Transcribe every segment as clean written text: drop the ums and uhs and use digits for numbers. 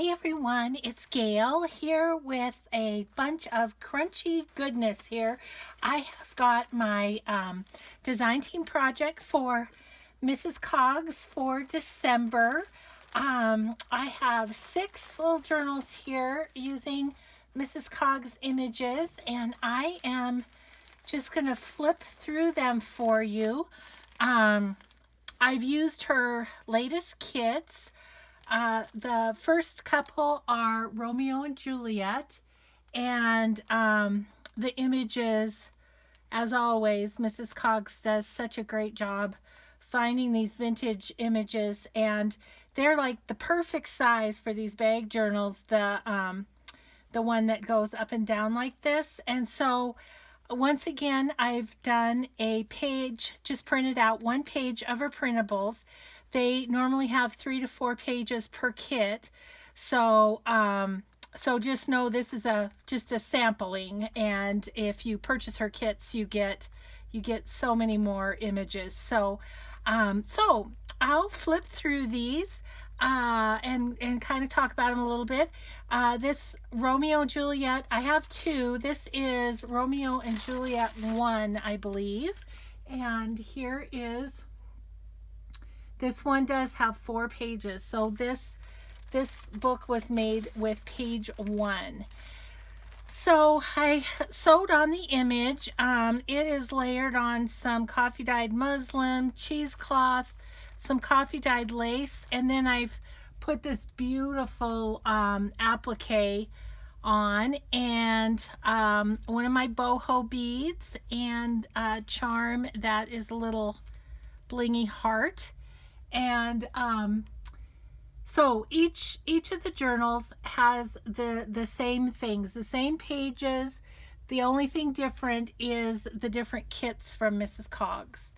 Hi everyone, it's Gail here with a bunch of crunchy goodness here. I have got my design team project for Mrs. Cogs for December. I have 6 little journals here using Mrs. Cogs images, and I am just going to flip through them for you. I've used her latest kits. The first couple are Romeo and Juliet, and the images, as always, Mrs. Cogs does such a great job finding these vintage images, and they're like the perfect size for these bag journals, the one that goes up and down like this. And so once again, I've done a page, just printed out one page of her printables. They normally have 3 to 4 pages per kit. So so just know this is just a sampling, and if you purchase her kits, you get so many more images. So so I'll flip through these and kind of talk about them a little bit. This Romeo and Juliet, I have 2. This is Romeo and Juliet 1, I believe. And here is, this one does have 4 pages. So this book was made with page 1. So I sewed on the image. It is layered on some coffee dyed muslin, cheesecloth, some coffee dyed lace, and then I've put this beautiful applique on, and one of my boho beads, and a charm that is a little blingy heart. And so each of the journals has the same things, the same pages. The only thing different is the different kits from Mrs. Cogs.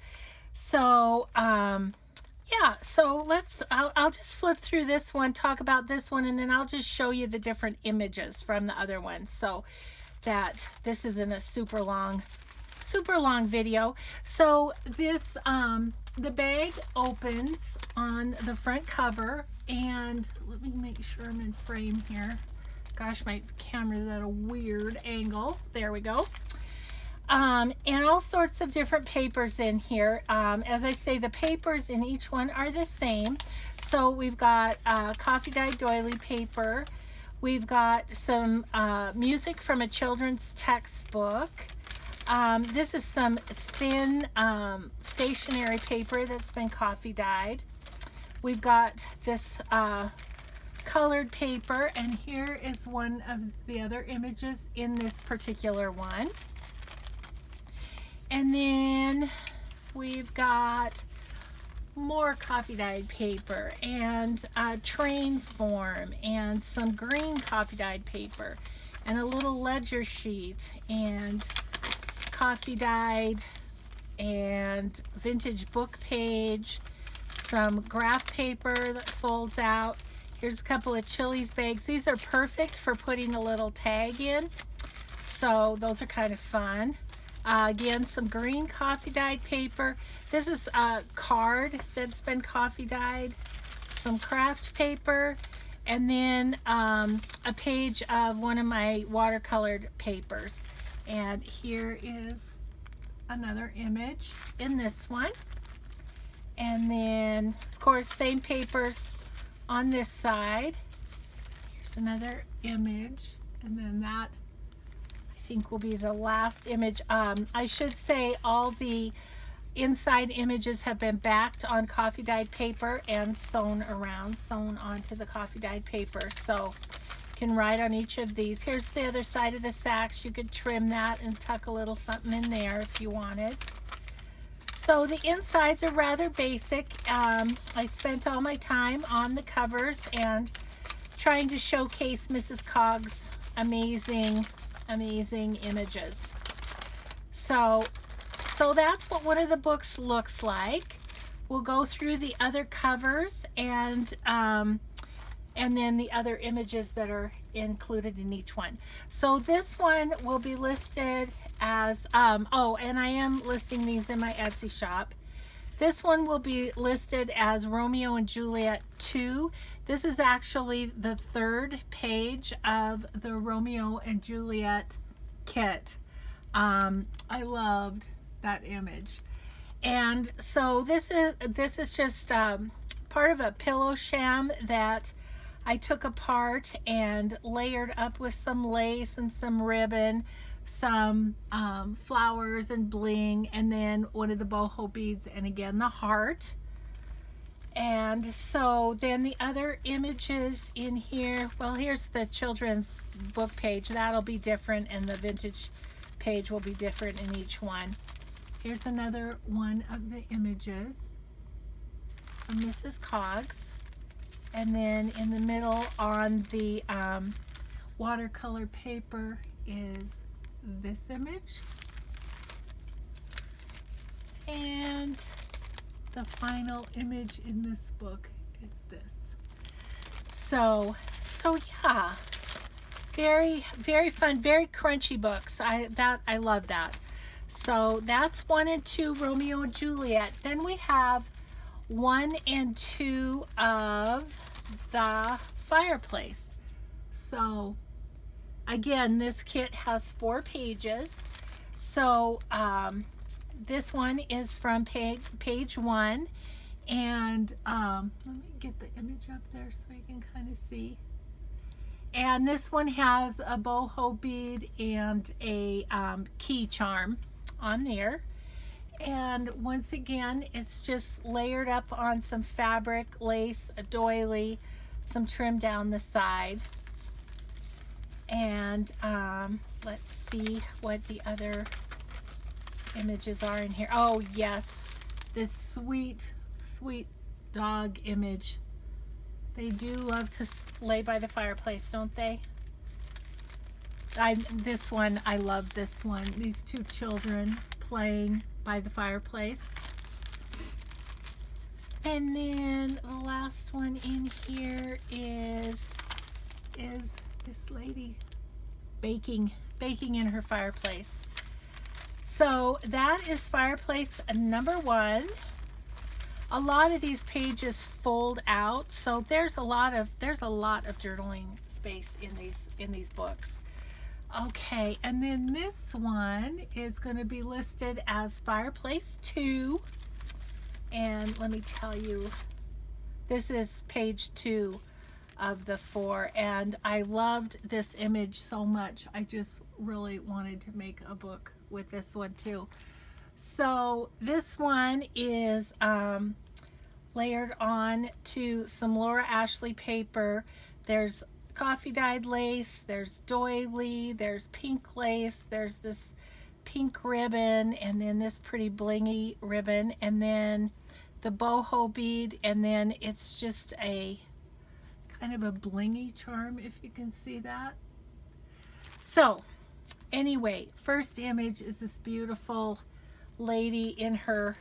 So yeah, so I'll just flip through this one, talk about this one, and then I'll just show you the different images from the other ones, so that this isn't a super long video. So this the bag opens on the front cover, and let me make sure I'm in frame here. Gosh, my camera's at a weird angle. There we go. And all sorts of different papers in here. As I say, the papers in each one are the same. So we've got coffee dyed doily paper. We've got some music from a children's textbook. This is some thin stationery paper that's been coffee dyed. We've got this colored paper, and here is one of the other images in this particular one. And then we've got more coffee dyed paper, and a train form, and some green coffee dyed paper, and a little ledger sheet, and coffee dyed, and vintage book page, some graph paper that folds out. Here's a couple of Chili's bags. These are perfect for putting a little tag in, so those are kind of fun. Again, some green coffee dyed paper. This is a card that's been coffee dyed, some craft paper, and then a page of one of my watercolored papers. And here is another image in this one. And then, of course, same papers on this side. Here's another image, and then that, I think, will be the last image. I should say all the inside images have been backed on coffee dyed paper and sewn onto the coffee dyed paper. So you can write on each of these. Here's the other side of the sacks. You could trim that and tuck a little something in there if you wanted. So the insides are rather basic. I spent all my time on the covers and trying to showcase Mrs. Cogs' amazing images. So that's what one of the books looks like. We'll go through the other covers and then the other images that are included in each one. So this one will be listed as, oh, and I am listing these in my Etsy shop. This one will be listed as Romeo and Juliet 2. This is actually the third page of the Romeo and Juliet kit. I loved that image. And so this is just part of a pillow sham that I took apart and layered up with some lace and some ribbon, some flowers and bling, and then one of the boho beads, and again the heart. And so then the other images in here, well, here's the children's book page. That'll be different, and the vintage page will be different in each one. Here's another one of the images of Mrs. Cogs. And then in the middle on the watercolor paper is this image. And the final image in this book is this. So yeah, very, very fun, very crunchy books. I love that. So that's 1 and 2, Romeo and Juliet. Then we have 1 and 2 of the fireplace. So again, this kit has 4 pages. So this one is from page 1, and let me get the image up there so you can kind of see. And this one has a boho bead and a key charm on there. And once again, it's just layered up on some fabric, lace, a doily, some trim down the side. And let's see what the other images are in here. Oh yes, this sweet, sweet dog image. They do love to lay by the fireplace, don't they? This one, I love this one. These 2 children playing by the fireplace. And then the last one in here is this lady baking in her fireplace. So that is fireplace number 1. A lot of these pages fold out, so there's a lot of journaling space in these books. Okay, and then this one is going to be listed as fireplace 2. And let me tell you, this is page 2 of the 4, and I loved this image so much. I just really wanted to make a book with this one too. So this one is layered on to some Laura Ashley paper. There's coffee dyed lace, there's doily, there's pink lace, there's this pink ribbon, and then this pretty blingy ribbon, and then the boho bead, and then it's just a kind of a blingy charm, if you can see that. So anyway, first image is this beautiful lady in her,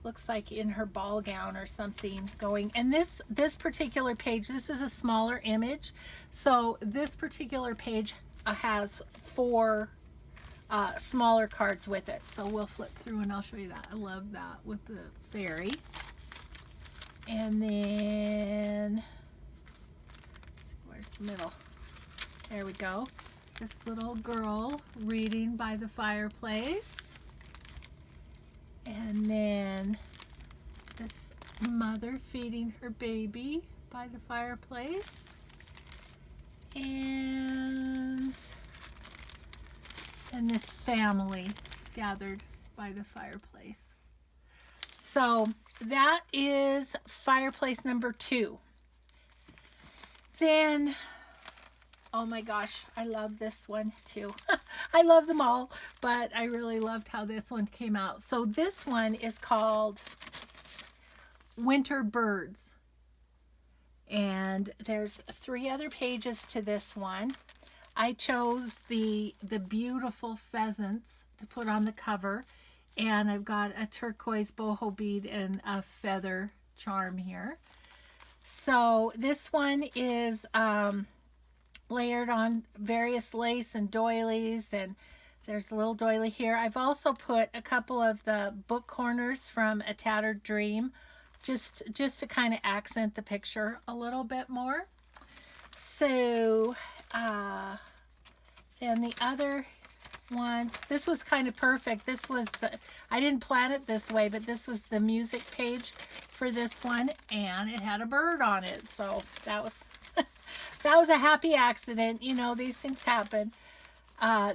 looks like in her ball gown or something going, and this particular page, this is a smaller image, so this particular page has 4 smaller cards with it. So we'll flip through and I'll show you that. I love that with the fairy. And then let's see, where's the middle? There we go. This little girl reading by the fireplace. And then this mother feeding her baby by the fireplace. And this family gathered by the fireplace. So that is fireplace number 2. Then, oh my gosh, I love this one too. I love them all, but I really loved how this one came out. So this one is called Winter Birds. And there's 3 other pages to this one. I chose the beautiful pheasants to put on the cover, and I've got a turquoise boho bead and a feather charm here. So this one is layered on various lace and doilies and There's a little doily here. I've also put a couple of the book corners from A Tattered Dream, just to kind of accent the picture a little bit more. So, and the other ones, this was kind of perfect. This was I didn't plan it this way, but this was the music page for this one, and it had a bird on it. So that was, that was a happy accident. You know, these things happen.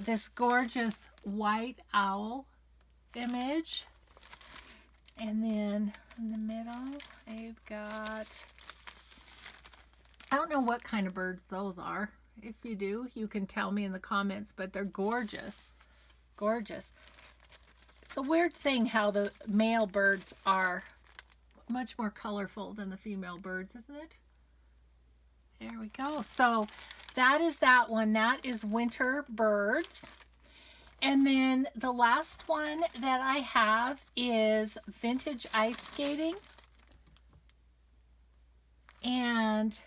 This gorgeous white owl image. And then in the middle, I've got, I don't know what kind of birds those are. If you do, you can tell me in the comments, but they're gorgeous. Gorgeous. It's a weird thing how the male birds are much more colorful than the female birds, isn't it? There we go. So that is that one. That is winter birds. And then the last one that I have is vintage ice skating. And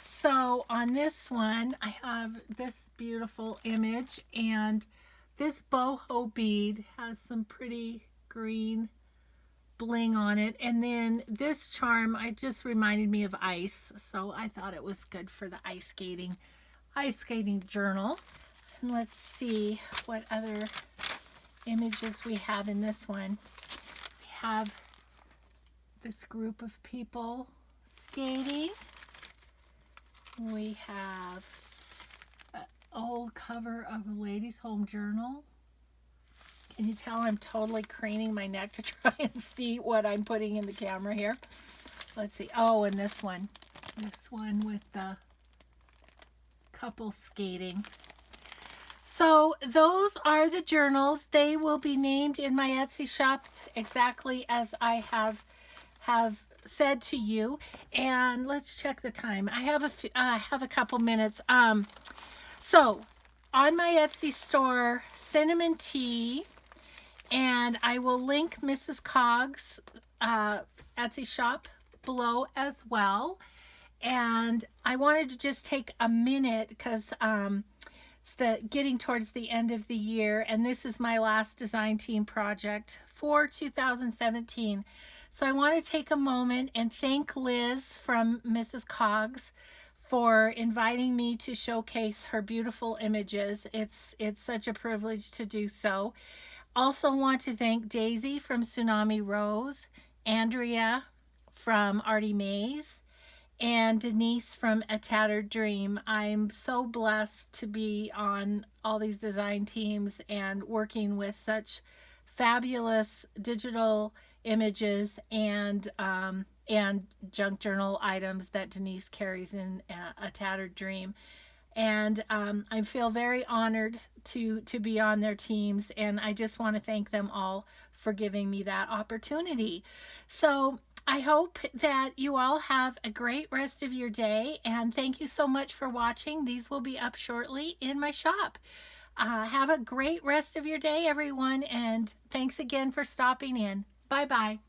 so on this one, I have this beautiful image, and this boho bead has some pretty green bling on it. And then this charm, it just reminded me of ice. So I thought it was good for the ice skating journal. And let's see what other images we have in this one. We have this group of people skating. We have an old cover of a ladies' home journal. Can you tell I'm totally craning my neck to try and see what I'm putting in the camera here? Let's see. Oh, and this one with the couple skating. So those are the journals. They will be named in my Etsy shop exactly as I have said to you. And let's check the time. I have a couple minutes. So on my Etsy store, cinnamon tea, and I will link Mrs. Cogs Etsy shop below as well. And I wanted to just take a minute because it's getting towards the end of the year, and this is my last design team project for 2017. So I want to take a moment and thank Liz from Mrs. Cogs for inviting me to showcase her beautiful images. It's such a privilege to do so. Also want to thank Daisy from Tsunami Rose, Andrea from Artie Mays, and Denise from A Tattered Dream. I'm so blessed to be on all these design teams and working with such fabulous digital images and junk journal items that Denise carries in A Tattered Dream. And I feel very honored to be on their teams, and I just want to thank them all for giving me that opportunity. So I hope that you all have a great rest of your day, and thank you so much for watching. These will be up shortly in my shop. Have a great rest of your day, everyone, and thanks again for stopping in. Bye-bye.